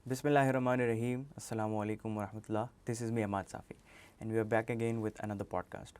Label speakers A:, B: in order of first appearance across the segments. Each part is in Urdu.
A: Bismillahirrahmanirrahim. Assalamu alaikum wa rahmatullah. This is me Ahmad Safi and we are back again with another podcast.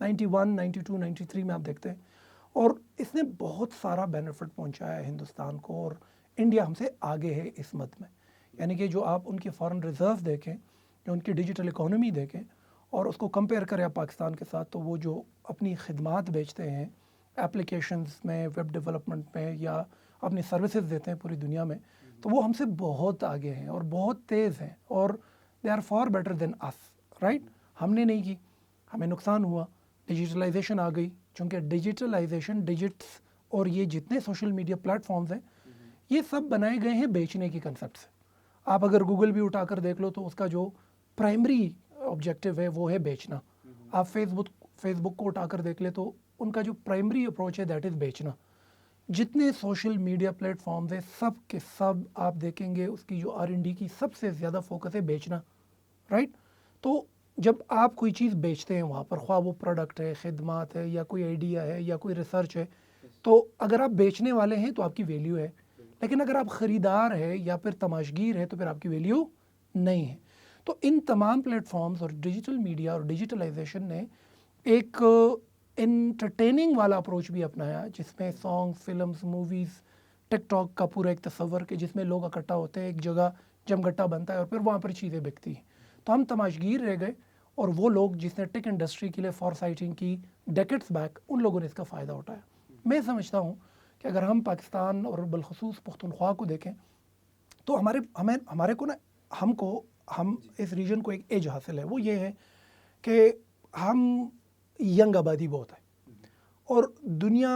B: 91, 92, 93 میں آپ دیکھتے ہیں. اور اس نے بہت سارا بینیفٹ پہنچایا ہے ہندوستان کو, اور انڈیا ہم سے آگے ہے اس مد میں. یعنی کہ جو آپ ان کے فارن ریزرو دیکھیں, جو ان کی ڈیجیٹل اکانومی دیکھیں اور اس کو کمپیئر کریں آپ پاکستان کے ساتھ, تو وہ جو اپنی خدمات بیچتے ہیں اپلیکیشنز میں, ویب ڈیولپمنٹ میں, یا اپنی سروسز دیتے ہیں پوری دنیا میں, تو وہ ہم سے بہت آگے ہیں اور بہت تیز ہیں, اور they are far better than us, right. ہم نے نہیں کی, ہمیں نقصان ہوا, ڈیجیٹلائزیشن آ گئی. چونکہ ڈیجیٹلائزیشن, ڈیجٹس اور یہ جتنے سوشل میڈیا پلیٹ فارمز ہیں یہ سب بنائے گئے ہیں بیچنے کی کنسیپٹ سے. آپ اگر گوگل بھی اٹھا کر دیکھ لو تو اس کا جو پرائمری آبجیکٹیو ہے وہ ہے بیچنا. آپ فیس بک کو اٹھا کر دیکھ لیں تو ان کا جو پرائمری اپروچ ہے دیٹ از بیچنا. جتنے سوشل میڈیا پلیٹ فارمز ہیں سب کے سب آپ دیکھیں گے اس کی جو R&D کی سب سے زیادہ فوکس ہے بیچنا, رائٹ. تو جب آپ کوئی چیز بیچتے ہیں وہاں پر, خواہ وہ پروڈکٹ ہے, خدمات ہے, یا کوئی آئیڈیا ہے, یا کوئی ریسرچ ہے, تو اگر آپ بیچنے والے ہیں تو آپ کی ویلیو ہے. لیکن اگر آپ خریدار ہے یا پھر تماشگیر ہے تو پھر آپ کی ویلیو نہیں ہے. تو ان تمام پلیٹ فارمز اور ڈیجیٹل میڈیا اور ڈیجیٹلائزیشن نے ایک انٹرٹیننگ والا اپروچ بھی اپنایا, جس میں سانگ, فلمز, موویز, ٹک ٹاک کا پورا ایک تصور کہ جس میں لوگ اکٹھا ہوتے ہیں, ایک جگہ جمگٹا بنتا ہے اور پھر وہاں پر چیزیں بکتی ہیں. تو ہم تماشگیر رہ گئے, اور وہ لوگ جس نے ٹیک انڈسٹری کے لیے فار فائٹنگ کی ڈیکڈز بیک, ان لوگوں نے اس کا فائدہ اٹھایا. میں سمجھتا ہوں کہ اگر ہم پاکستان اور بالخصوص پختونخوا کو دیکھیں تو ہمارے کو نا, ہم اس ریجن کو ایک ایج حاصل ہے, وہ یہ ہے کہ ہم ینگ آبادی بہت ہے, اور دنیا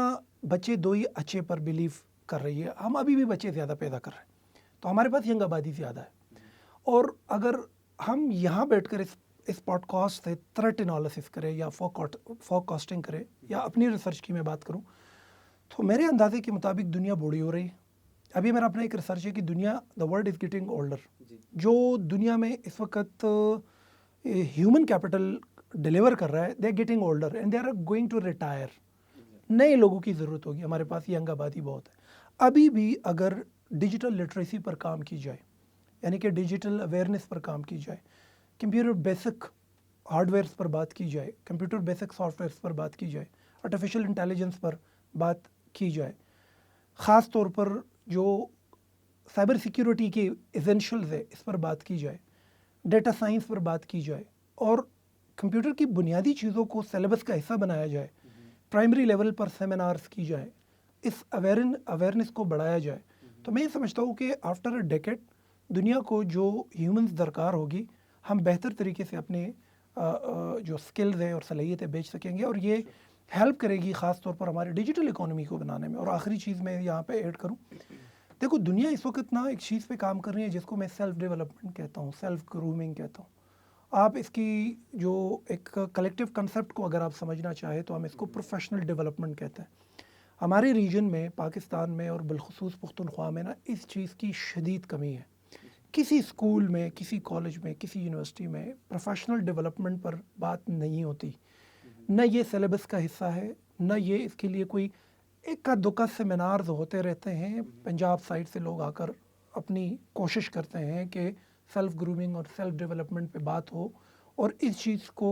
B: بچے دو ہی اچھے پر بلیو کر رہی ہے. ہم ابھی بھی بچے زیادہ پیدا کر رہے ہیں, تو ہمارے پاس ینگ آبادی زیادہ ہے. اور اگر ہم یہاں بیٹھ کر اس پوڈ کاسٹ سے تھریٹ انالیسس کریں یا فوک کاسٹنگ کریں, یا اپنی ریسرچ کی میں بات کروں, تو میرے اندازے کے مطابق دنیا بوڑھی ہو رہی ہے. ابھی میرا اپنا ایک ریسرچ ہے کہ دنیا, the world is getting older. جو دنیا میں اس وقت ہیومن کیپٹل ڈیلیور کر رہا ہے, they are getting older and they are going to retire. نئے لوگوں کی ضرورت ہوگی. ہمارے پاس ینگ آبادی بہت ہے. ابھی بھی اگر ڈیجیٹل لٹریسی پر کام کی جائے, یعنی کہ ڈیجیٹل اویئرنیس پر کام کی جائے, کمپیوٹر بیسک ہارڈ ویئرس پر بات کی جائے, کمپیوٹر بیسک سافٹ ویئرس پر بات کی جائے, آرٹیفیشیل انٹیلیجنس پر بات کی جائے, خاص طور پر جو سائبر سیکیورٹی کے ایسینشلز ہے اس پر بات کی جائے, ڈیٹا سائنس پر بات کی جائے, اور کمپیوٹر کی بنیادی چیزوں کو سلیبس کا حصہ بنایا جائے, پرائمری لیول پر سیمینارز کی جائے, اس اویئرنیس کو بڑھایا جائے, تو میں یہ سمجھتا ہوں کہ آفٹر اے ڈیکیڈ دنیا کو جو ہیومنز درکار ہوگی, ہم بہتر طریقے سے اپنے جو سکلز ہیں اور صلاحیتیں بیچ سکیں گے, اور یہ ہیلپ کرے گی خاص طور پر ہمارے ڈیجیٹل اکانومی کو بنانے میں. اور آخری چیز میں یہاں پہ ایڈ کروں, دیکھو دنیا اس وقت نا ایک چیز پہ کام کر رہی ہے جس کو میں سیلف ڈیولپمنٹ کہتا ہوں, سیلف گرومنگ کہتا ہوں. آپ اس کی جو ایک کلیکٹیو کنسیپٹ کو اگر آپ سمجھنا چاہیں تو ہم اس کو پروفیشنل ڈیولپمنٹ کہتے ہیں. ہمارے ریجن میں, پاکستان میں اور بالخصوص پختونخوا میں نا اس چیز کی شدید کمی ہے. کسی اسکول میں, کسی کالج میں, کسی یونیورسٹی میں پروفیشنل ڈیولپمنٹ پر بات نہیں ہوتی. نہ یہ سلیبس کا حصہ ہے, نہ یہ اس کے لیے کوئی ایک دکا سیمینارز ہوتے رہتے ہیں. پنجاب سائڈ سے لوگ آ کر اپنی کوشش کرتے ہیں کہ سیلف گرومنگ اور سیلف ڈیولپمنٹ پہ بات ہو, اور اس چیز کو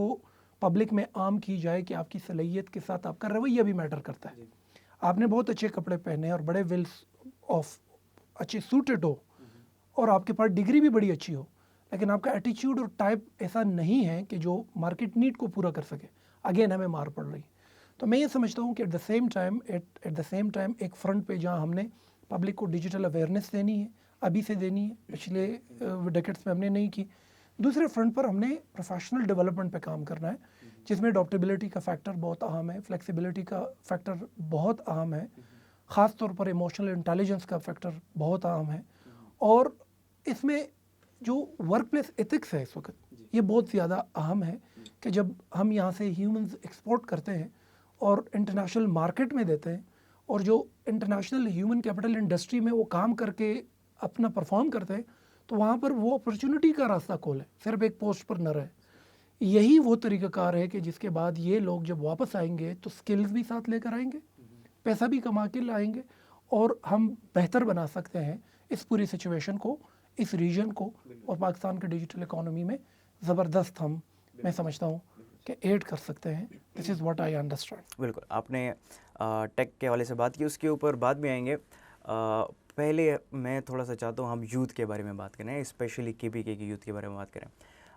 B: پبلک میں عام کی جائے کہ آپ کی صلاحیت کے ساتھ آپ کا رویہ بھی میٹر کرتا ہے. آپ نے بہت اچھے کپڑے پہنے اور بڑے ویلس آف اچھے سوٹڈ ہو, اور آپ کے پاس ڈگری بھی بڑی اچھی ہو, لیکن آپ کا ایٹیچیوڈ اور ٹائپ ایسا نہیں ہے کہ جو مارکیٹ نیڈ کو پورا کر سکے, اگین ہمیں مار پڑ رہی. تو میں یہ سمجھتا ہوں کہ ایٹ دا سیم ٹائم ایک فرنٹ پہ جہاں ہم نے پبلک کو ڈیجیٹل اویئرنیس دینی ہے, ابھی سے دینی ہے, پچھلے ڈیکیڈس میں ہم نے نہیں کی. دوسرے فرنٹ پر ہم نے پروفیشنل ڈیولپمنٹ پہ کام کرنا ہے, جس میں اڈاپٹیبلٹی کا فیکٹر بہت اہم ہے, فلیکسیبلٹی کا فیکٹر بہت اہم ہے, خاص طور پر ایموشنل انٹیلیجنس کا فیکٹر بہت اہم ہے, اور اس میں جو ورک پلیس ایتھکس ہے اس وقت یہ بہت زیادہ اہم ہے کہ جب ہم یہاں سے ہیومنز ایکسپورٹ کرتے ہیں اور انٹرنیشنل مارکیٹ میں دیتے ہیں, اور جو انٹرنیشنل ہیومن کیپٹل انڈسٹری میں وہ کام کر کے اپنا پرفارم کرتے ہیں, تو وہاں پر وہ اپرچونٹی کا راستہ کھولیں, صرف ایک پوسٹ پر نہ رہے. یہی وہ طریقہ کار ہے کہ جس کے بعد یہ لوگ جب واپس آئیں گے تو سکلز بھی ساتھ لے کر آئیں گے, پیسہ بھی کما کے لائیں گے, اور ہم بہتر بنا سکتے ہیں اس پوری سچویشن کو, اس ریجن کو, اور پاکستان کے ڈیجیٹل اکانومی میں زبردست ہم, میں سمجھتا ہوں, کہ ایڈ کر سکتے ہیں. دس از واٹ آئی انڈرسٹینڈ.
A: بالکل آپ نے ٹیک کے حوالے سے بات کی, اس کے اوپر بعد میں آئیں گے. پہلے میں تھوڑا سا چاہتا ہوں ہم یوتھ کے بارے میں بات کریں, اسپیشلی KPK کے یوتھ کے بارے میں بات کریں.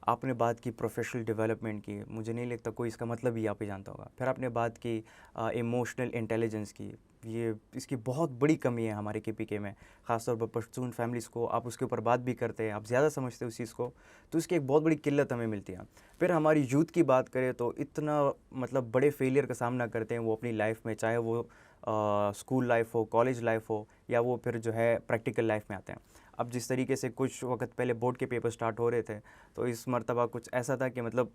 A: آپ نے بات کی پروفیشنل ڈیولپمنٹ کی, مجھے نہیں لگتا کوئی اس کا مطلب ہی آپ ہی جانتا ہوگا. پھر آپ نے بات کی ایموشنل انٹیلیجنس کی, یہ اس کی بہت بڑی کمی ہے ہمارے KPK میں, خاص طور پر پشتون فیملیز کو. آپ اس کے اوپر بات بھی کرتے ہیں, آپ زیادہ سمجھتے ہیں اس چیز کو, تو اس کی ایک بہت بڑی قلت ہمیں ملتی ہے. پھر ہماری یوتھ کی بات کریں تو اتنا مطلب بڑے فیلئر کا سامنا کرتے ہیں وہ اپنی لائف میں, چاہے وہ اسکول لائف ہو, کالج لائف ہو, یا وہ پھر جو ہے پریکٹیکل لائف میں آتے ہیں. اب جس طریقے سے کچھ وقت پہلے بورڈ کے پیپر سٹارٹ ہو رہے تھے, تو اس مرتبہ کچھ ایسا تھا کہ مطلب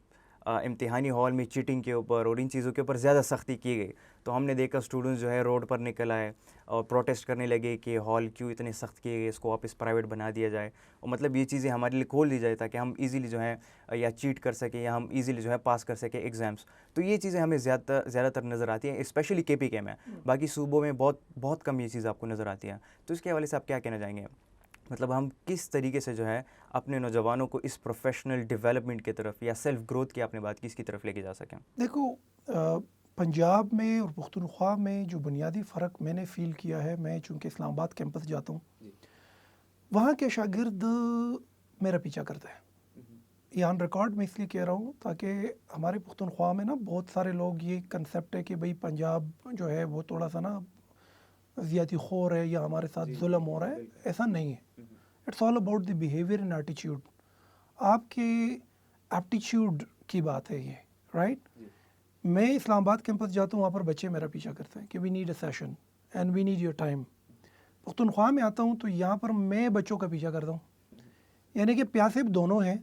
A: امتحانی ہال میں چیٹنگ کے اوپر اور ان چیزوں کے اوپر زیادہ سختی کی گئی. تو ہم نے دیکھا اسٹوڈنٹس جو ہے روڈ پر نکل آئے اور پروٹیسٹ کرنے لگے کہ ہال کیوں اتنے سخت کیے گئے, اس کو واپس پرائیویٹ بنا دیا جائے, اور مطلب یہ چیزیں ہمارے لیے کھول دی جائے تاکہ ہم ایزیلی جو ہے یا چیٹ کر سکیں یا ہم ایزیلی جو ہے پاس کر سکیں ایگزامس. تو یہ چیزیں ہمیں زیادہ تر نظر آتی ہیں, اسپیشلی KPK میں. باقی صوبوں میں بہت کم یہ چیز آپ کو نظر آتی ہے. تو اس کے حوالے سے آپ کیا کہنا چاہیں گے, مطلب ہم کس طریقے سے جو ہے اپنے نوجوانوں کو اس پروفیشنل ڈیولپمنٹ کی طرف یا سیلف گروتھ کی آپ نے بات کی, اس کی طرف لے کے جا سکیں؟
B: دیکھو پنجاب میں اور پختونخوا میں جو بنیادی فرق میں نے فیل کیا ہے, میں چونکہ اسلام آباد کیمپس جاتا ہوں, وہاں کے شاگرد میرا پیچھا کرتے ہیں. یہ آن ریکارڈ میں اس لیے کہہ رہا ہوں تاکہ ہمارے پختونخوا میں نا بہت سارے لوگ یہ کنسیپٹ ہے کہ بھئی پنجاب جو ہے وہ تھوڑا سا نا زیادتی خور ہے یا ہمارے ساتھ ظلم ہو رہا ہے. ایسا نہیں ہے. It's all about the behaviour and ایٹیچیوڈ. آپ کے ایپٹیچیوڈ کی بات ہے یہ, رائٹ. میں اسلام آباد کیمپس جاتا ہوں, وہاں پر بچے میرا پیچھا کرتے ہیں کہ we need a session and we need your time. Pakhtunkhwa میں آتا ہوں تو یہاں پر میں بچوں کا پیچھا کرتا ہوں, یعنی کہ پیاسے دونوں ہیں.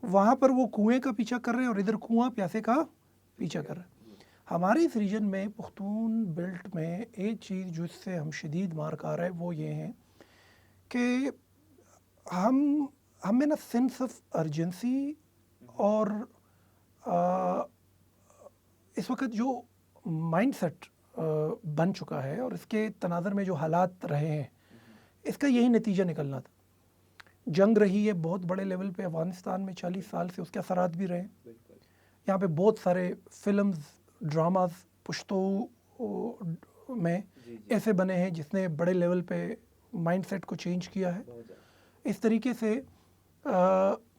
B: وہاں پر وہ کنویں کا پیچھا کر رہے ہیں اور ادھر کنواں پیاسے کا پیچھا کر رہے ہیں. ہمارے اس ریجن میں پختون بیلٹ میں ایک چیز جو اس سے ہم شدید مار کھا رہے ہیں وہ یہ ہیں کہ ہمیں نا سینس آف ارجنسی اور اس وقت جو مائنڈ سیٹ بن چکا ہے اور اس کے تناظر میں جو حالات رہے ہیں, اس کا یہی نتیجہ نکلنا تھا. جنگ رہی ہے بہت بڑے لیول پہ افغانستان میں 40 سال سے, اس کے اثرات بھی رہے ہیں. یہاں پہ بہت سارے فلمز, ڈراماز پشتو میں ایسے بنے ہیں جس نے بڑے لیول پہ مائنڈ سیٹ کو چینج کیا ہے. اس طریقے سے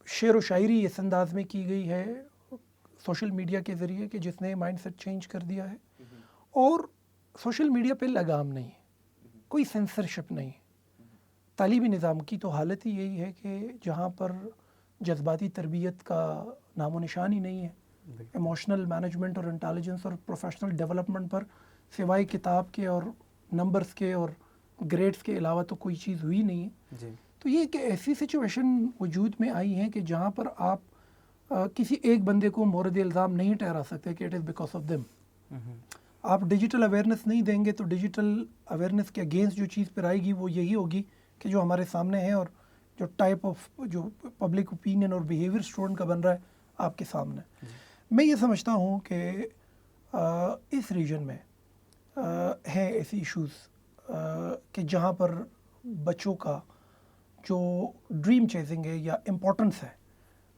B: شعر و شاعری اس انداز میں کی گئی ہے سوشل میڈیا کے ذریعے کہ جس نے مائنڈ سیٹ چینج کر دیا ہے. اور سوشل میڈیا پہ لگام نہیں ہے, کوئی سینسرشپ نہیں ہے. تعلیمی نظام کی تو حالت ہی یہی ہے کہ جہاں پر جذباتی تربیت کا نام و نشان ہی نہیں ہے. ایموشنل مینجمنٹ اور انٹیلیجنس اور پروفیشنل ڈیولپمنٹ پر سوائے کتاب کے اور نمبرز کے اور گریڈز کے علاوہ تو کوئی چیز ہوئی نہیں ہے. تو یہ کہ ایسی سچویشن وجود میں آئی ہے کہ جہاں پر آپ کسی ایک بندے کو مورد الزام نہیں ٹھہرا سکتے کہ it is because of them. آپ ڈیجیٹل اویئرنیس نہیں دیں گے تو ڈیجیٹل اویئرنیس کے اگینسٹ جو چیز پھر آئے گی وہ یہی ہوگی کہ جو ہمارے سامنے ہے اور جو ٹائپ آف جو پبلک اوپینین اور بیہیویئر اسٹوڈنٹ کا بن رہا ہے آپ کے سامنے. میں یہ سمجھتا ہوں کہ اس ریجن میں ہیں ایسی ایشوز کہ جہاں پر بچوں کا جو ڈریم چیزنگ ہے یا امپورٹنس ہے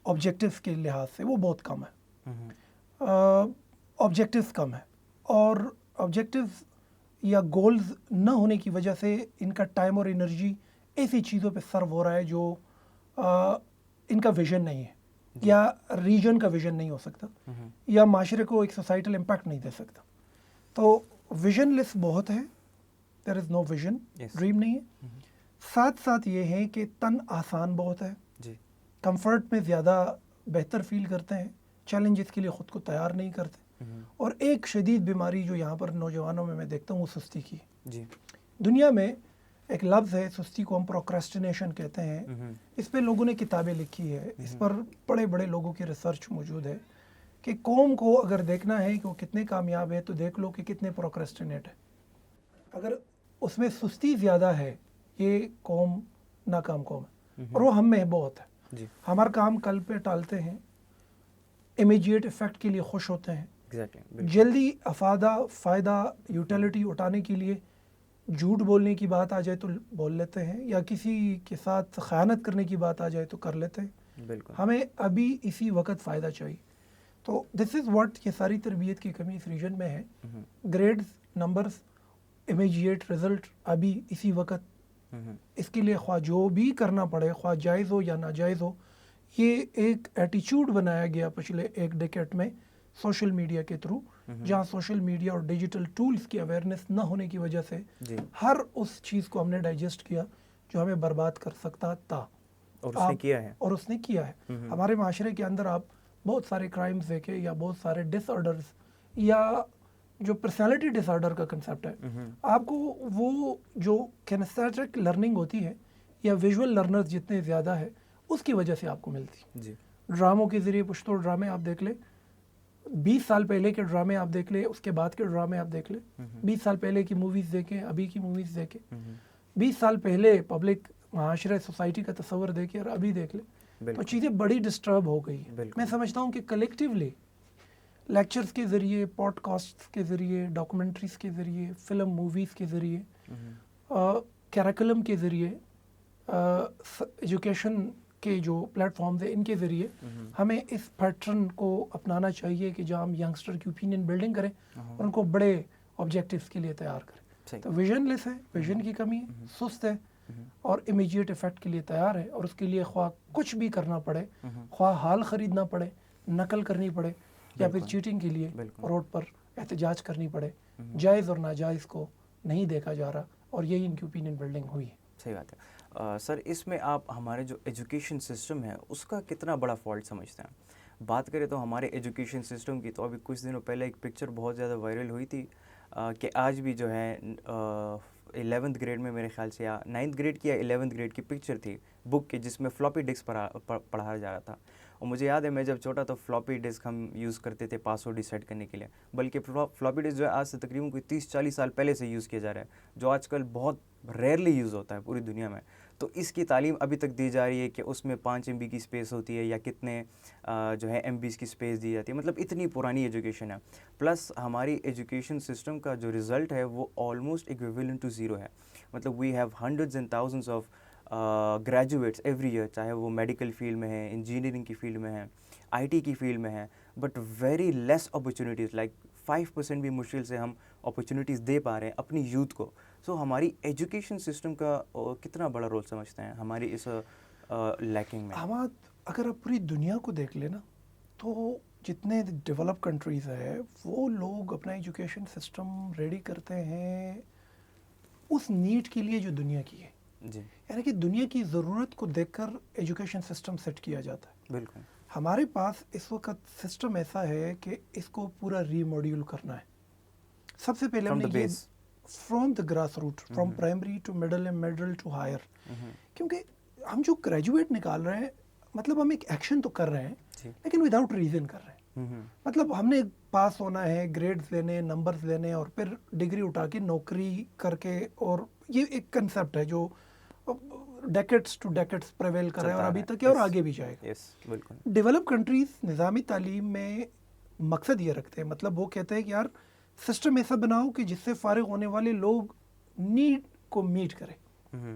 B: آبجیکٹیوز کے لحاظ سے وہ بہت کم ہے. آبجیکٹیوز کم ہے اور آبجیکٹیوز یا گولز نہ ہونے کی وجہ سے ان کا ٹائم اور انرجی ایسی چیزوں پہ سرو ہو رہا ہے جو ان کا ویژن نہیں ہے یا ریجن کا ویژن نہیں ہو سکتا یا معاشرے کو ایک سوسائٹل امپیکٹ نہیں دے سکتا. تو ویژن لیس بہت ہے, دیر از نو ویژن, ڈریم نہیں ہے. ساتھ ساتھ یہ ہے کہ تن آسان بہت ہے, کمفرٹ میں زیادہ بہتر فیل کرتے ہیں, چیلنجز کے لیے خود کو تیار نہیں کرتے. اور ایک شدید بیماری جو یہاں پر نوجوانوں میں دیکھتا ہوں وہ سستی کی. دنیا میں ایک لفظ ہے سستی کو ہم پروکریسٹینیشن کہتے ہیں. اس پہ لوگوں نے کتابیں لکھی ہے, اس پر بڑے بڑے لوگوں کی ریسرچ موجود ہے کہ قوم کو اگر دیکھنا ہے کہ وہ کتنے کامیاب ہے تو دیکھ لو کہ کتنے پروکریسٹینیٹ ہے. اگر اس میں سستی زیادہ ہے یہ قوم ناکام قوم ہے, اور وہ ہم میں بہت ہے. ہمارا کام کل پہ ٹالتے ہیں, امیجیٹ افیکٹ کے لیے خوش ہوتے ہیں, جلدی افادہ فائدہ یوٹیلیٹی اٹھانے کے لیے جھوٹ بولنے کی بات آ جائے تو بول لیتے ہیں, یا کسی کے ساتھ خیانت کرنے کی بات آ جائے تو کر لیتے ہیں. ہمیں ابھی اسی وقت فائدہ چاہیے. تو دس از واٹ یہ ساری تربیت کی کمی اس ریجن میں ہے. گریڈز، نمبرز، امیجیٹ رزلٹ ابھی اسی وقت. اس کے لیے خواہ جو بھی کرنا پڑے، خواہ جائز ہو یا ناجائز ہو، یہ ایک ایٹیچیوڈ بنایا گیا پچھلے ایک ڈیکیڈ میں سوشل میڈیا کے تھرو، جہاں سوشل میڈیا اور ڈیجیٹل ٹولز کی اویئرنیس نہ ہونے کی وجہ سے ہر اس چیز کو ہم نے ڈائجسٹ کیا جو ہمیں برباد کر سکتا تھا،
A: اور اس نے کیا ہے.
B: ہمارے معاشرے کے اندر آپ بہت سارے کرائمز دیکھیں یا بہت سارے ڈس آرڈرز یا جو پرسنالٹی ڈس آرڈر کا کنسیپٹ ہے، آپ کو وہ جو کینیستھیٹک لرننگ ہوتی ہے یا ویژول لرنرز جتنے زیادہ ہے اس کی وجہ سے آپ کو ملتی. ڈراموں کے ذریعے پشتو ڈرامے آپ دیکھ لیں، 20 سال پہلے کے ڈرامے آپ دیکھ لیں، اس کے بعد کے ڈرامے آپ دیکھ لیں. 20 سال پہلے کی موویز دیکھیں، ابھی کی موویز دیکھیں. 20 سال پہلے پبلک معاشرے سوسائٹی کا تصور دیکھیں اور ابھی دیکھ لیں، تو چیزیں بڑی ڈسٹرب ہو گئی ہیں. میں سمجھتا ہوں کہ کلیکٹیولی لیکچرز کے ذریعے، پوڈ کاسٹس کے ذریعے، ڈاکومنٹریز کے ذریعے، فلم موویز کے ذریعے، کیریکولم کے ذریعے، ایجوکیشن کے جو پلیٹ فارمز ہیں ان کے ذریعے ہمیں اس پیٹرن کو اپنانا چاہیے کہ جہاں ہم ینگسٹر کی اوپینین بلڈنگ کریں اور ان کو بڑے آبجیکٹیوز کے لیے تیار کریں. تو ویژن لیس ہے، ویژن کی کمی ہے، سست ہے اور امیجیٹ افیکٹ کے لیے تیار ہے، اور اس کے لیے خواہ کچھ بھی کرنا پڑے، خواہ حال خریدنا پڑے، نقل کرنی پڑے، یا پھر چیٹنگ کے لیے روڈ پر احتجاج کرنی پڑے، جائز اور ناجائز کو نہیں دیکھا جا رہا، اور یہی ان کی اوپینین بلڈنگ ہوئی ہے.
A: صحیح بات ہے. سر اس میں آپ ہمارے جو ایجوکیشن سسٹم ہے اس کا کتنا بڑا فالٹ سمجھتے ہیں؟ بات کریں تو ہمارے ایجوکیشن سسٹم کی، تو ابھی کچھ دنوں پہلے ایک پکچر بہت زیادہ وائرل ہوئی تھی کہ آج بھی جو ہے 11th گریڈ میں میرے خیال سے، یا 9th گریڈ کی یا 11th گریڈ کی پکچر تھی بک کی، جس میں فلاپی ڈسک پڑھایا جا رہا تھا. اور مجھے یاد ہے میں جب چھوٹا تو فلاپی ڈسک ہم یوز کرتے تھے پاسورڈ ڈیسائڈ کرنے کے لیے، بلکہ فلاپی ڈسک جو ہے آج سے تقریباً کوئی 30-40 سال پہلے سے یوز کیا جا رہا ہے، جو آج کل بہت ریئرلی یوز ہوتا ہے پوری دنیا میں. تو اس کی تعلیم ابھی تک دی جا رہی ہے کہ اس میں 5 MB کی اسپیس ہوتی ہے یا کتنے جو ہے MBs کی اسپیس دی جاتی ہے. مطلب اتنی پرانی ایجوکیشن ہے. پلس ہماری ایجوکیشن سسٹم کا جو رزلٹ ہے وہ آلموسٹ ایکویولنٹ ٹو زیرو ہے. مطلب we have hundreds and thousands of graduates every year, چاہے وہ میڈیکل فیلڈ میں ہیں، انجینئرنگ کی فیلڈ میں ہیں، IT کی فیلڈ میں ہیں، but very less opportunities, like 5% بھی مشکل سے ہم اپرچونیٹیز دے پا رہے ہیں اپنی یوتھ کو. سو ہماری ایجوکیشن سسٹم کا کتنا بڑا رول سمجھتے ہیں ہماری اس لیکنگ میں؟
B: حماد، اگر آپ پوری دنیا کو دیکھ لیں نا، تو جتنے ڈیولپ کنٹریز ہیں وہ لوگ اپنا ایجوکیشن سسٹم ریڈی کرتے ہیں اس نیڈ کے لیے جو دنیا کی ہے.
A: جی،
B: یعنی کہ دنیا کی ضرورت کو دیکھ کر ایجوکیشن سسٹم سیٹ کیا جاتا ہے.
A: بالکل.
B: ہمارے پاس اس وقت سسٹم ایسا ہے کہ اس کو پورا ری موڈیول کرنا ہے. سب سے پہلے ہم نے یہ from the grass root, from primary to middle and middle to higher, کیونکہ ہم جو گریجویٹ نکال رہے ہیں، مطلب ہم ایک ایکشن تو کر رہے ہیں لیکن وداؤٹ ریزن کر رہے ہیں. مطلب ہم نے پاس ہونا ہے، گریڈز لینے، نمبرز لینے، اور پھر ڈگری اٹھا کے نوکری کر کے، اور یہ ایک کنسیپٹ ہے جو ڈیکیڈز ٹو ڈیکیڈز پریویل کر رہا ہے اور ابھی تک ہے اور آگے بھی جائے گا. ڈیولپ کنٹریز نظامی تعلیم میں مقصد یہ رکھتے ہیں، مطلب وہ کہتے ہیں کہ یار سسٹم ایسا بناؤ کہ جس سے فارغ ہونے والے لوگ نیڈ کو میٹ کرے.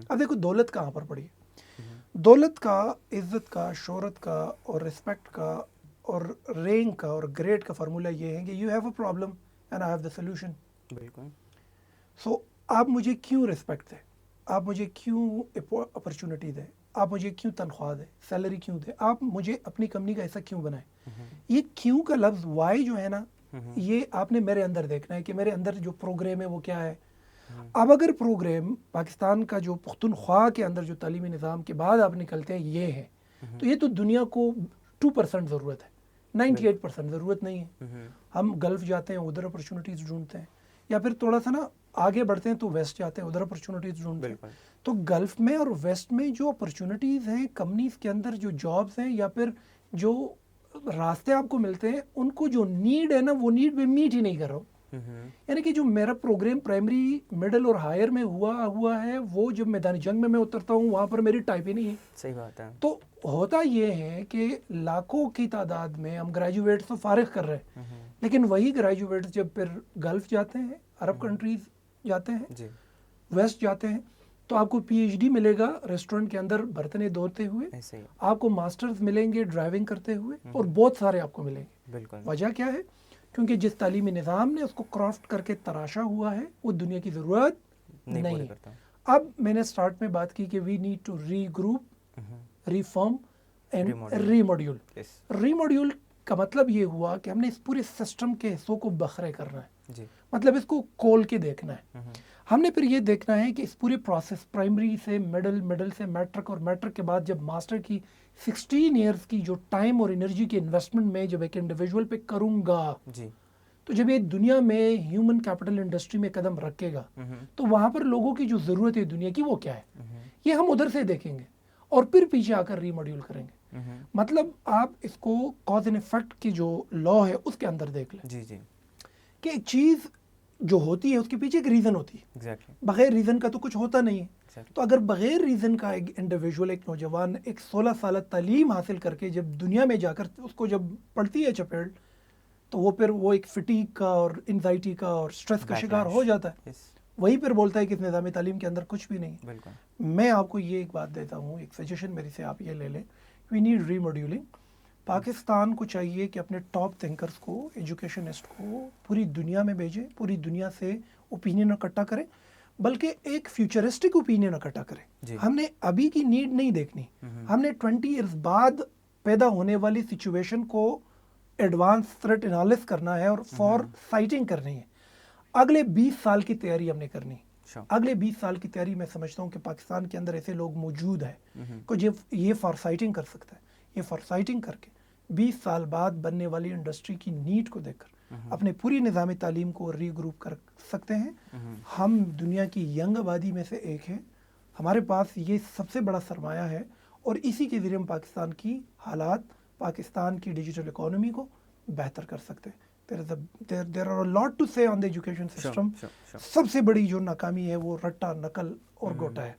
B: اب دیکھو دولت کہاں پر پڑی ہے. دولت کا، عزت کا، شہرت کا اور رسپیکٹ کا اور رینک کا اور گریڈ کا فارمولہ یہ ہے کہ you have a problem and I have the solution.
A: بالکل.
B: سو آپ مجھے کیوں رسپیکٹ دیں، آپ مجھے کیوں اپرچونٹی دیں، آپ مجھے کیوں تنخواہ دیں، سیلری کیوں دیں، آپ مجھے اپنی کمپنی کا ایسا کیوں بنائیں. یہ کیوں کا لفظ وائی جو ہے نا، یہ آپ نے میرے اندر دیکھنا ہے کہ میرے اندر جو پروگرام ہے وہ کیا ہے. اب اگر پروگرام پاکستان کا جو پختونخوا کے اندر جو تعلیمی نظام کے بعد آپ نکلتے ہیں یہ ہے، تو یہ تو دنیا کو 2% ضرورت ہے، 98% ضرورت نہیں ہے. ہم گلف جاتے ہیں، ادھر اپرچونیٹیز ڈھونڈتے ہیں، یا پھر تھوڑا سا نا آگے بڑھتے ہیں تو ویسٹ جاتے ہیں، ادھر اپرچونیٹیز ڈھونڈتے ہیں. تو گلف میں اور ویسٹ میں جو اپرچونیٹیز ہیں، کمپنیز کے اندر جو جابز ہیں یا پھر جو راستے آپ کو ملتے ہیں، ان کو جو نیڈ ہے نا وہ نیڈ میں میٹ ہی نہیں کر رہا ہوں. یعنی کہ جو میرا پروگرام پرائمری، مڈل اور ہائر میں ہوا ہے، وہ جب میدان جنگ میں اترتا ہوں وہاں پر میری ٹائپ ہی نہیں ہے.
A: صحیح بات ہے.
B: تو ہوتا یہ ہے کہ لاکھوں کی تعداد میں ہم گریجویٹس تو فارغ کر رہے ہیں، لیکن وہی گریجویٹس جب پھر گلف جاتے ہیں، عرب کنٹریز جاتے ہیں، ویسٹ جاتے ہیں، تو آپ کو پی ایچ ڈی ملے گا ریسٹورنٹ کے اندر برتنیں دھوتے ہوئے,
A: ایسے ہی
B: آپ کو ماسٹرز ملیں گے ڈرائیونگ کرتے ہوئے, اور بہت سارے آپ کو ملیں گے.
A: بالکل
B: وجہ کیا ہے؟ کیونکہ جس تعلیمی نظام نے اس کو کرافٹ کر کے تراشا ہوا ہے وہ دنیا کی ضرورت
A: نہیں
B: نہیں
A: پورے
B: ہے.
A: کرتا.
B: اب میں نے سٹارٹ میں بات کی کہ we need to regroup, reform and remodule. Remodule کا مطلب یہ ہوا کہ ہم نے اس پورے سسٹم کے حصوں کو بکھرے کرنا ہے,
A: جی
B: مطلب اس کو کھول کے دیکھنا ہے. ہم نے پھر یہ دیکھنا ہے کہ اس پورے پروسیس پرائمری سے مڈل سے میٹرک, اور میٹرک کے بعد جب ماسٹر کی 16 ایئرس کی جو ٹائم اور انرجی کی انویسٹمنٹ میں جب ایک انڈیویجول پہ کروں گا,
A: جی
B: تو جب یہ دنیا میں ہیومن کیپٹل انڈسٹری میں قدم رکھے گا تو وہاں پر لوگوں کی جو ضرورت ہے دنیا کی وہ کیا ہے, یہ ہم ادھر سے دیکھیں گے اور پھر پیچھے آ کر ری ماڈیول کریں گے. مطلب آپ اس کو کاز اینڈ ایفیکٹ کی جو لا ہے اس کے اندر دیکھ لیں
A: جی جی
B: کہ ایک چیز جو ہوتی ہے اس کے پیچھے ایک ریزن ہوتی ہے.
A: ایگزیکٹلی
B: بغیر ریزن کا تو کچھ ہوتا نہیں ہے.
A: ایگزیکٹلی.
B: تو اگر بغیر ریزن کا ایک انڈیویجول, ایک نوجوان ایک 16 سالہ تعلیم حاصل کر کے جب دنیا میں جا کر اس کو جب پڑتی ہے چپیڑ, تو وہ پھر وہ ایک فٹیگ کا اور انزائٹی کا اور سٹریس کا شکار ہو جاتا ہے. وہی پھر بولتا ہے کہ اس نظام تعلیم کے اندر کچھ بھی نہیں.
A: بالکل
B: میں آپ کو یہ ایک بات دیتا ہوں, ایک سجیشن میری سے آپ یہ لے لیں, وی نیڈ ری ماڈیولنگ. پاکستان کو چاہیے کہ اپنے ٹاپ تھنکرز کو, ایجوکیشنسٹ کو پوری دنیا میں بھیجیں, پوری دنیا سے اوپینین اکٹھا کریں, بلکہ ایک فیوچرسٹک اوپینین اکٹھا کریں. ہم نے ابھی کی نیڈ نہیں دیکھنی, ہم نے 20 ایئرز بعد پیدا ہونے والی سچویشن کو ایڈوانس تھریٹ انالائز کرنا ہے اور فار سائٹنگ کرنی ہے. اگلے 20 سال کی تیاری ہم نے کرنی. اگلے 20 سال کی تیاری میں سمجھتا ہوں کہ پاکستان کے اندر ایسے لوگ موجود ہیں کہ یہ فار سائٹنگ کر سکتا ہے. یہ فار سائٹنگ کر کے 20 سال بعد بننے والی انڈسٹری کی نیڈ کو دیکھ کر اپنے پوری نظام تعلیم کو ری گروپ کر سکتے ہیں. ہم دنیا کی ینگ آبادی میں سے ایک ہیں, ہمارے پاس یہ سب سے بڑا سرمایہ ہے, اور اسی کے ذریعے ہم پاکستان کی حالات, پاکستان کی ڈیجیٹل اکانومی کو بہتر کر سکتے ہیں. There are a lot to say on the education system. سب سے بڑی جو ناکامی ہے وہ رٹا, نقل اور گوٹا ہے.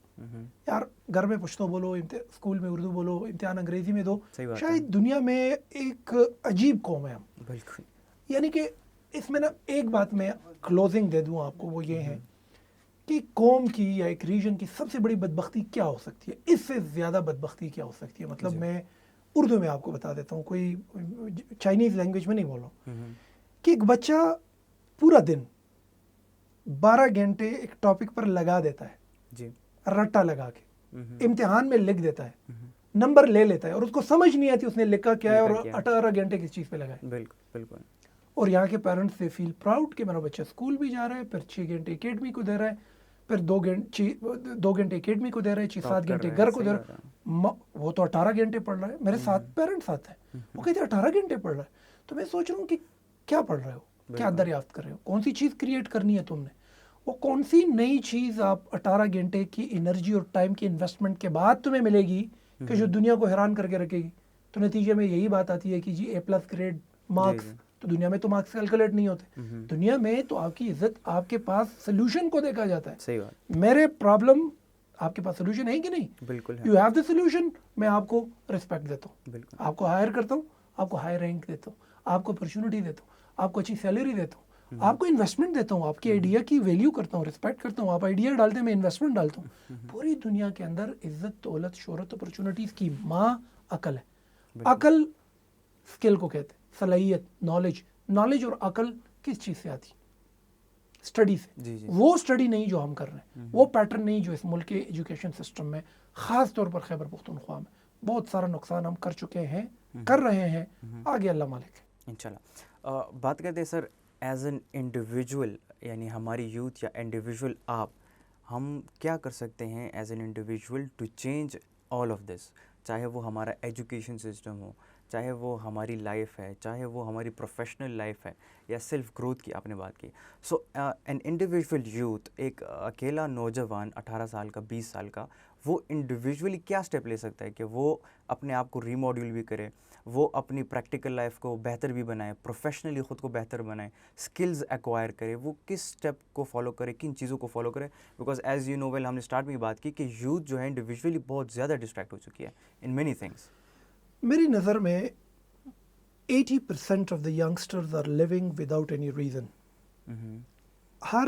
B: یار گھر میں پشتو بولو, اسکول میں اردو بولو, امتحان انگریزی میں دو. شاید دنیا میں ایک عجیب قوم ہے ہم.
A: بالکل.
B: یعنی کہ اس میں نا ایک بات میں کلوزنگ دے دوں آپ کو, وہ یہ ہے کہ قوم کی یا ایک ریجن کی سب سے بڑی بدبختی کیا ہو سکتی ہے, اس سے زیادہ بدبختی کیا ہو سکتی ہے. مطلب میں اردو میں آپ کو بتا دیتا ہوں, کوئی چائنیز لینگویج میں نہیں بول رہا ہوں, کہ ایک بچہ پورا دن 12 گھنٹے ایک ٹاپک پر لگا دیتا ہے,
A: جی
B: رٹا لگا کے امتحان میں لکھ دیتا ہے, نمبر لے لیتا ہے, اور اس کو سمجھ نہیں آتی اس نے لکھا کیا ہے اور 18 گھنٹے کس چیز پہ لگا ہے.
A: بالکل بالکل.
B: اور یہاں کے پیرنٹس سے فیل پراؤڈ کہ میرا بچہ اسکول بھی جا رہا ہے, پھر 6 گھنٹے اکیڈمی کو دے رہا ہے, پھر 2 گھنٹے اکیڈمی کو دے رہا ہے, 6-7 گھنٹے گھر کو دے رہا ہے. وہ تو 18 گھنٹے پڑھ رہا ہے. میرے ساتھ پیرنٹس آتے ہیں, وہ کہتے ہیں 18 گھنٹے پڑھ رہا ہے. تو میں سوچ رہا ہوں کہ کیا پڑھ رہے ہو, کیا دریافت کر رہے ہو, کون سی چیز کریٹ کرنی ہے تم نے, وہ کون سی نئی چیز آپ 18 گھنٹے کی انرجی اور ٹائم کی انویسٹمنٹ کے بعد تمہیں ملے گی کہ جو دنیا کو حیران کر کے رکھے گی. تو نتیجے میں یہی بات آتی ہے کہ جی A+ گریڈ مارکس, تو دنیا میں تو مارکس کیلکولیٹ نہیں ہوتے. دنیا میں تو آپ کی عزت آپ کے پاس سلوشن کو دیکھا جاتا ہے.
A: صحیح بات.
B: میرے پرابلم آپ کے پاس سلوشن ہے کہ نہیں؟
A: بالکل.
B: یو ہیو دا سلوشن, میں آپ کو ریسپیکٹ دیتا ہوں,
A: بالکل
B: آپ کو ہائر کرتا ہوں, آپ کو ہائی رینک دیتا ہوں, آپ کو اپرچونٹی دیتا ہوں, آپ کو اچھی سیلری دیتا ہوں, آپ کو انویسٹمنٹ دیتا ہوں, آپ کی آئیڈیا کی ویلیو کرتا ہوں, ریسپیکٹ کرتا ہوں. آپ آئیڈیا ڈالتے ہیں, میں انویسٹمنٹ ڈالتا ہوں. پوری دنیا کے اندر عزت, دولت, شہرت, اپرچونٹیز کی ماں عقل ہے. عقل اسکل کو کہتے ہیں, صلاحیت, نالج اور عقل کس چیز سے آتی؟ اسٹڈی سے. وہ اسٹڈی نہیں جو ہم کر رہے ہیں, وہ پیٹرن نہیں جو اس ملک کے ایجوکیشن سسٹم میں, خاص طور پر خیبر پختونخوا میں بہت سارا نقصان ہم کر چکے ہیں, کر رہے ہیں. آگے اللہ مالک
A: انشاءاللہ. بات کرتے ہیں سر ایز این انڈیویجول, یعنی ہماری یوتھ یا انڈیویجول آپ, ہم کیا کر سکتے ہیں as an individual to change all of this, چاہے وہ ہمارا ایجوکیشن سسٹم ہو, چاہے وہ ہماری لائف ہے, چاہے وہ ہماری پروفیشنل لائف ہے, یا سیلف گروتھ کی آپ نے بات کی. سو این انڈیویجول یوتھ, ایک اکیلا نوجوان 18 سال کا, 20 سال کا, وہ انڈیویجولی کیا اسٹیپ لے سکتا ہے کہ وہ اپنے آپ کو ریماڈیول بھی کرے, وہ اپنی پریکٹیکل لائف کو بہتر بھی بنائے, پروفیشنلی خود کو بہتر بنائے, اسکلز ایکوائر کرے, وہ کس اسٹیپ کو فالو کرے, کن چیزوں کو فالو کرے؟ Because as you know well, ہم نے اسٹارٹ میں بات کی کہ یوتھ جو ہے انڈیویجولی بہت زیادہ ڈسٹریکٹ ہو چکی ہے ان مینی تھنگس.
B: میری نظر میں 80% of the youngsters are living without any reason. ہر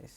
A: Yes.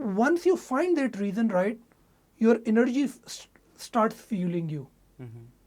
B: Once you find that reason, right, your energy starts fueling you.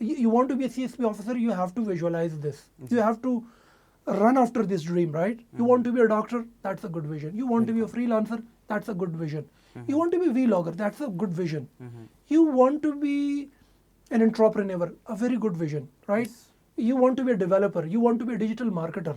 B: You want to be a CSP officer, you have to visualize this. You have to run after this dream, right? You want to be a doctor, that's a good vision. You want to be a freelancer, that's a good vision. You want to be a vlogger, that's a good vision. You want to be an entrepreneur, a very good vision, right? You want to be a developer, you want to be a digital marketer.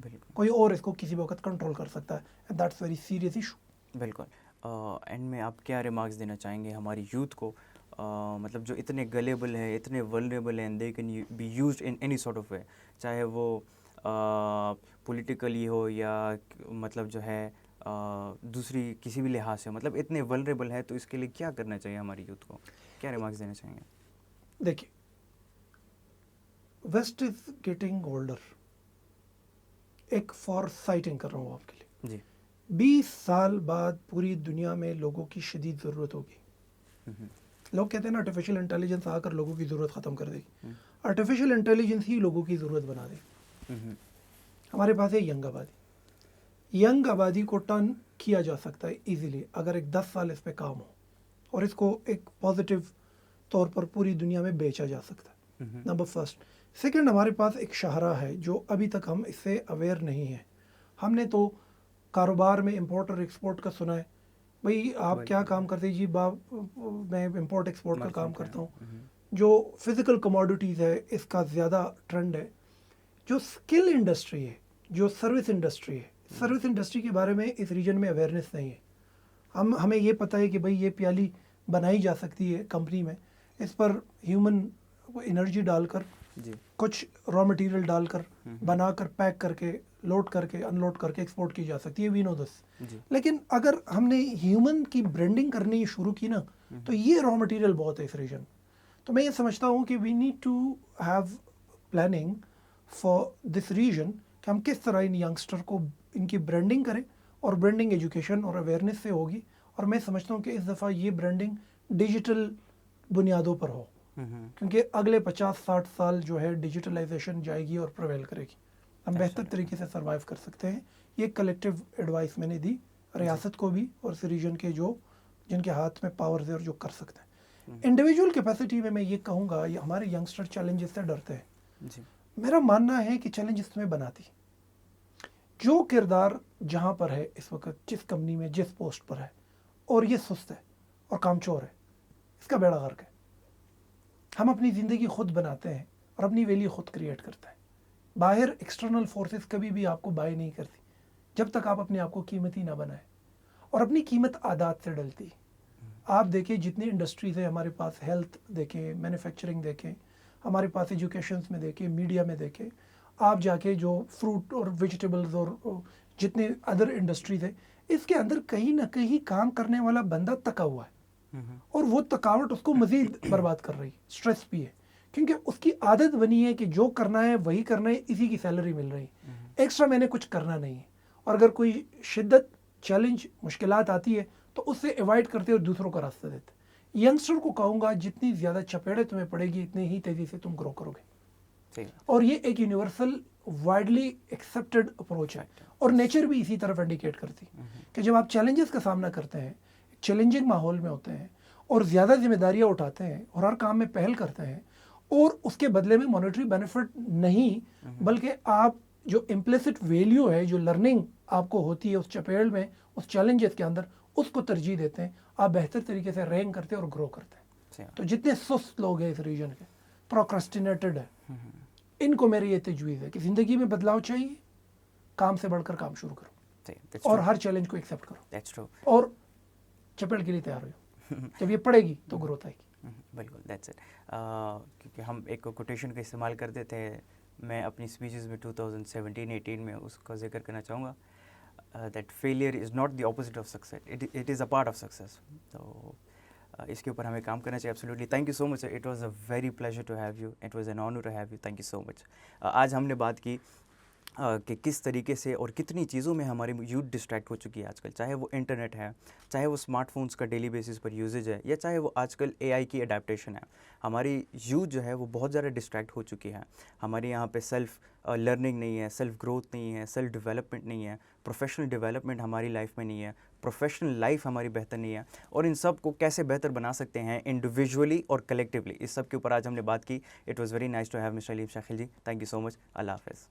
A: بالکل
B: کوئی اور اس کو کسی بھی وقت کنٹرول کر سکتا ہے, and that's very serious issue.
A: بالکل. اینڈ میں آپ کیا ریمارکس دینا چاہیں گے ہماری یوتھ کو, مطلب جو اتنے گلیبل ہیں, اتنے ولنریبل ہیں, they can be used in any sort of way, چاہے وہ پولیٹیکلی ہو یا مطلب جو ہے دوسری کسی بھی لحاظ سے, مطلب اتنے ولنریبل ہے, تو اس کے لیے کیا کرنا چاہیے ہماری یوتھ کو, کیا ریمارکس دینا چاہیں گے؟
B: دیکھیے, ویسٹ از گیٹنگ اولڈر. ایک فار سائٹنگ کر رہا ہوں آپ کے لیے.
A: جی.
B: 20 سال بعد پوری دنیا میں لوگوں کی شدید ضرورت ہوگی. لوگ کہتے ہیں نا آرٹیفیشیل انٹیلیجنس آ کر لوگوں کی ضرورت ختم کر دے گی. آرٹیفیشیل انٹیلیجنس ہی لوگوں کی ضرورت بنا دے گی. ہمارے پاس ہے ینگ آبادی. ینگ آبادی کو ٹرن کیا جا سکتا ہے ایزیلی اگر ایک 10 سال اس پہ کام ہو, اور اس کو ایک پازیٹیو طور پر پوری دنیا میں بیچا جا سکتا ہے. Number first. سیکنڈ, ہمارے پاس ایک شاہراہ ہے جو ابھی تک ہم اس سے اویئر نہیں ہیں. ہم نے تو کاروبار میں امپورٹ اور ایکسپورٹ کا سنا ہے. بھئی آپ کیا کام کرتے ہیں؟ جی میں امپورٹ ایکسپورٹ کا کام کرتا ہوں. جو فزیکل کموڈیٹیز ہے اس کا زیادہ ٹرینڈ ہے. جو اسکل انڈسٹری ہے, جو سروس انڈسٹری ہے, سروس انڈسٹری کے بارے میں اس ریجن میں اویئرنیس نہیں ہے. ہمیں یہ پتہ ہے کہ بھئی یہ پیالی بنائی جا سکتی ہے کمپنی میں, اس پر ہیومن انرجی ڈال کر, کچھ را مٹیریل ڈال کر, بنا کر, پیک کر کے, لوڈ کر کے, ان لوڈ کر کے ایکسپورٹ کی جا سکتی ہے. وی نو دس. لیکن اگر ہم نے ہیومن کی برانڈنگ کرنی شروع کی نا, تو یہ را مٹیریل بہت ہے اس ریجن. تو میں یہ سمجھتا ہوں کہ we need to have planning for this region کہ ہم کس طرح ان ینگسٹر کو ان کی برانڈنگ کریں, اور برانڈنگ ایجوکیشن اور اویئرنیس سے ہوگی. اور میں سمجھتا ہوں کہ اس دفعہ یہ برانڈنگ ڈیجیٹل بنیادوں پر ہو, کیونکہ اگلے 50-60 سال جو ہے ڈیجیٹلائزیشن جائے گی اور پرویل کرے گی. ہم بہتر طریقے سے سروائیو کر سکتے ہیں. یہ کلیکٹیو ایڈوائس میں نے دی ریاست کو بھی, اور اس ریجن کے جن کے ہاتھ میں پاورز ہے اور جو کر سکتے ہیں. انڈیویجول کیپیسٹی میں یہ کہوں گا, یہ ہمارے ینگسٹر چیلنجز سے ڈرتے ہیں. میرا ماننا ہے کہ چیلنجز تمہیں بناتی. جو کردار جہاں پر ہے اس وقت, جس کمپنی میں, جس پوسٹ پر ہے, اور یہ سست ہے اور کام چور ہے, اس کا بیڑا غرق ہے. ہم اپنی زندگی خود بناتے ہیں اور اپنی ویلیو خود کریٹ کرتے ہیں. باہر ایکسٹرنل فورسز کبھی بھی آپ کو بائی نہیں کرتی جب تک آپ اپنے آپ کو قیمتی نہ بنائیں. اور اپنی قیمت عادات سے ڈلتی. آپ دیکھیں جتنی انڈسٹریز ہیں ہمارے پاس, ہیلتھ دیکھیں, مینوفیکچرنگ دیکھیں, ہمارے پاس ایجوکیشنس میں دیکھیں, میڈیا میں دیکھیں, آپ جا کے جو فروٹ اور ویجیٹیبلز اور جتنے ادر انڈسٹریز ہیں, اس کے اندر کہیں نہ کہیں کام کرنے والا بندہ تکا ہوا ہے, اور وہ تکاوٹ اس کو مزید برباد کر رہی ہے. اسٹریس بھی ہے کیونکہ اس کی عادت بنی ہے کہ جو کرنا ہے وہی کرنا ہے, اسی کی سیلری مل رہی ہے, ایکسٹرا میں نے کچھ کرنا نہیں ہے. اور اگر کوئی شدت, چیلنج, مشکلات آتی ہے تو اس سے ایوائڈ کرتے اور دوسروں کا راستہ دیتے. ینگسٹر کو کہوں گا جتنی زیادہ چپیڑے تمہیں پڑے گی اتنی ہی تیزی سے تم گرو کرو گے. اور یہ ایک یونیورسل وائڈلی ایکسیپٹڈ اپروچ ہے, اور نیچر بھی اسی طرف انڈیکیٹ کرتی کہ جب آپ چیلنجز کا سامنا کرتے ہیں, چیلنجنگ ماحول میں ہوتے ہیں, اور زیادہ ذمہ داریاں اٹھاتے ہیں, اور ہر کام میں پہل کرتے ہیں, اور اس کے بدلے میں مانیٹری بینیفٹ نہیں بلکہ آپ جو امپلیسٹ ویلیو ہے, جو لرننگ آپ کو ہوتی ہے اس چپیڑ میں, اس چیلنجز کے اندر, اس کو ترجیح دیتے ہیں, آپ بہتر طریقے سے رینک کرتے ہیں اور گرو کرتے ہیں. تو جتنے سست لوگ ہیں اس ریجن کے, پروکرسٹینیٹڈ ہے, ان کو میری یہ تجویز ہے کہ زندگی میں بدلاؤ چاہیے, کام سے بڑھ کر کام شروع کرو, اور ہر چیلنج کو ایکسیپٹ کرو, اور چپیڑ کے لیے تیار ہو. جب یہ پڑے گی تو گروتھ آئے گی.
A: بالکل, دیٹس اٹ. کیونکہ ہم ایک کوٹیشن کا استعمال کرتے تھے, میں اپنی اسپیچز میں 2017-18 میں اس کا ذکر کرنا چاہوں گا, that failure is not the opposite of success, it is a part of success. تو اس کے اوپر ہمیں کام کرنا چاہیے. Absolutely, thank you so much. It was a very pleasure to have you, it was an honour to have you. Thank you so much. آج ہم نے بات کی کہ کس طریقے سے اور کتنی چیزوں میں ہماری یوتھ ڈسٹریکٹ ہو چکی ہے آج کل, چاہے وہ انٹرنیٹ ہے, چاہے وہ اسمارٹ فونس کا ڈیلی بیسس پر یوزیج ہے, یا چاہے وہ آج کل اے آئی کی اڈیپٹیشن ہے. ہماری یوتھ جو ہے وہ بہت زیادہ ڈسٹریکٹ ہو چکی ہے. ہمارے یہاں پہ سیلف لرننگ نہیں ہے, سیلف گروتھ نہیں ہے, سیلف ڈیولپمنٹ نہیں ہے, پروفیشنل ڈیولپمنٹ ہماری لائف میں نہیں ہے, پروفیشنل لائف ہماری بہتر نہیں ہے. اور ان سب کو کیسے بہتر بنا سکتے ہیں انڈیویجولی اور کلیکٹیولی, اس سب کے اوپر آج ہم نے بات کی. It was very nice to have mister Aleem Shakhil ji. Thank you so much. اللہ حافظ.